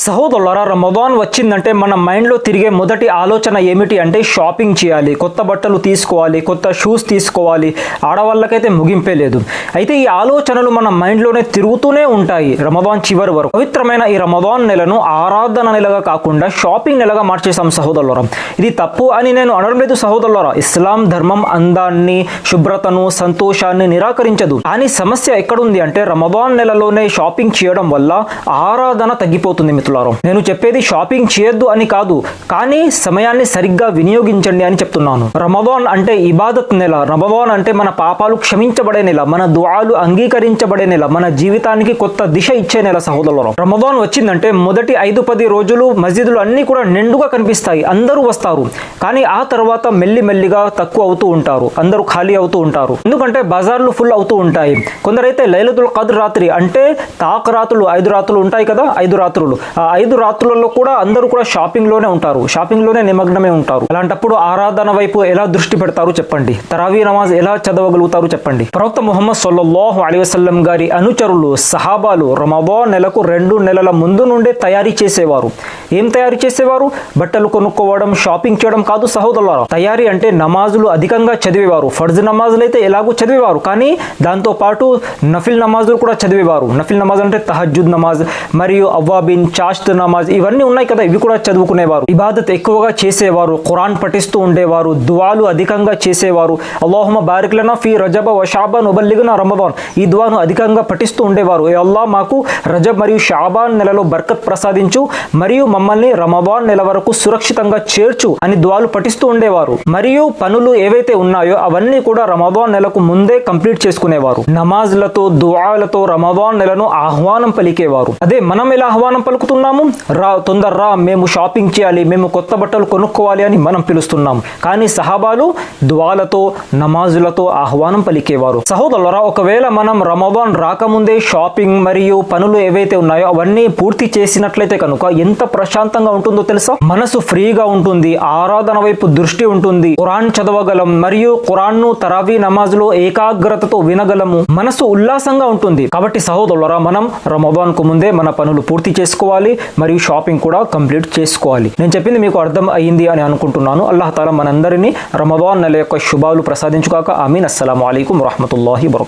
సహోదరులారా, రమదాన్ వచ్చిందంటే మన మైండ్లో తిరిగే మొదటి ఆలోచన ఏమిటి అంటే షాపింగ్ చేయాలి, కొత్త బట్టలు తీసుకోవాలి, కొత్త షూస్ తీసుకోవాలి. ఆడవాళ్ళకైతే ముగింపే లేదు. అయితే ఈ ఆలోచనలు మన మైండ్లోనే తిరుగుతూనే ఉంటాయి రమదాన్ చివరి వరకు. పవిత్రమైన ఈ రమదాన్ నెలను ఆరాధన నెలగా కాకుండా షాపింగ్ నెలగా మార్చేసాం సహోదరులారా. ఇది తప్పు అని నేను అనడం లేదు సహోదరులారా. ఇస్లాం ధర్మం అందాన్ని, శుభ్రతను, సంతోషాన్ని నిరాకరించదు. కానీ సమస్య ఎక్కడుంది అంటే రమదాన్ నెలలోనే షాపింగ్ చేయడం వల్ల ఆరాధన తగ్గిపోతుంది. నేను చెప్పేది షాపింగ్ చేయొద్దు అని కాదు, కానీ సమయాన్ని సరిగ్గా వినియోగించండి అని చెప్తున్నాను. రమదాన్ అంటే ఇబాదత్ నెల. రమదాన్ అంటే మన పాపాలు క్షమించబడే నెల, మన దుఆలు అంగీకరించబడే నెల, మన జీవితానికి కొత్త దిశ ఇచ్చే నెల సహోదరులారా. రమదాన్ వచ్చిందంటే మొదటి 5-10 రోజులు మస్జిదులు అన్ని కూడా నిండుగా కనిపిస్తాయి, అందరూ వస్తారు. కానీ ఆ తర్వాత మెల్లిమెల్లిగా తక్కువ అవుతూ ఉంటారు, అందరూ ఖాళీ అవుతూ ఉంటారు. ఎందుకంటే బజార్లు ఫుల్ అవుతూ ఉంటాయి. కొందరైతే లైలతుల్ ఖద్ర్ రాత్రి అంటే తాక్ రాత్రులు 5 రాత్రులు ఉంటాయి కదా, 5 రాత్రులు. ఆ 5 రాత్రులలో కూడా అందరూ కూడా షాపింగ్ లోనే ఉంటారు, షాపింగ్ లోనే నిమగ్నమే ఉంటారు. అలాంటప్పుడు ఆరాధన వైపు ఎలా దృష్టి పెడతారు చెప్పండి? తరావీ నమాజ్ ఎలా చదవగలుగుతారు చెప్పండి? ప్రవక్త ముహమ్మద్ సల్లల్లాహు అలైహి వసల్లం గారి అనుచరులు, సహాబాలు రమదాన్ నెలకు 2 నెలల ముందు నుండే తయారీ చేసేవారు. ఏం తయారీ చేసేవారు? బట్టలు కొనుక్కోవడం, షాపింగ్ చేయడం కాదు సహోదరులారా. తయారీ అంటే నమాజులు అధికంగా చదివేవారు. ఫర్జ్ నమాజులు అయితే ఎలాగో చదివేవారు, కానీ దాంతో పాటు నఫిల్ నమాజులు కూడా చదివేవారు. నఫిల్ నమాజ్ అంటే తహజ్జుద్ నమాజ్ మరియు అవ్వాబిన్, చాష్త్ నమాజ్ ఇవన్నీ ఉన్నాయి కదా, ఇవి కూడా చదువుకునేవారు. ఇబాదత్ ఎక్కువగా చేసేవారు, ఖురాన్ పఠిస్తూ ఉండేవారు, దుఆలు అధికంగా చేసేవారు. అల్లాహుమ్మ బారిక్ లనా ఫీ రజబ వ షాబాన్ వబల్లిగ్నా రమదాన్, ఈ దుఆను అధికంగా పఠిస్తూ ఉండేవారు. ఏ అల్లాహ్ మాకు రజబ్ మరియు షాబాన్ నెలలో బర్కత్ ప్రసాదించు మరియు మమ్మల్ని రమదాన్ నెల వరకు సురక్షితంగా చేర్చు అని దుఆలు పఠిస్తూ ఉండేవారు. మరియు పనులు ఏవైతే ఉన్నాయో అవన్నీ కూడా రమదాన్ నెలకు ముందే కంప్లీట్ చేసుకునేవారు. నమాజ్లతో, దుఆలతో రమదాన్ నెలను ఆహ్వానం పలికేవారు. అదే మనం ఎలా ఆహ్వానం పలుకుతున్నాము? రా, తొందరరా, మేము షాపింగ్ చేయాలి, మేము కొత్త బట్టలు కొనుక్కోవాలి అని మనం పిలుస్తున్నాం. కానీ సహాబాలు దుఆలతో, నమాజులతో ఆహ్వానం పలికేవారు. సహోదరులారా, ఒకవేళ మనం రమదాన్ రాకముందే షాపింగ్ మరియు పనులు ఏవైతే ఉన్నాయో అవన్నీ పూర్తి చేసినట్లయితే కనుక ఎంత ప్రశాంతంగా ఉంటుందో తెలుసా? మనసు ఫ్రీగా ఉంటుంది, ఆరాధన వైపు దృష్టి ఉంటుంది, ఖురాన్ చదవగలం మరియు ఖురాన్ను తరావీ నమాజ్లో ఏకాగ్రతతో వినగలము, మనసు ఉల్లాసంగా ఉంటుంది. కాబట్టి సహోదరులారా, మనం రమదాన్ కు ముందే మన పనులు పూర్తి చేసుకోవాలి మరియు షాపింగ్ కూడా కంప్లీట్ చేసుకోవాలి. నేను చెప్పింది మీకు అర్థం అయ్యింది అని అనుకుంటున్నాను. అల్లాహ్ తాలా మనందరినీ రమదాన్ నెల యొక్క శుభాలు ప్రసాదించుగాక. ఆమీన్. అస్సలాము అలైకుం వరహ్మతుల్లాహి వబరకాతుహు.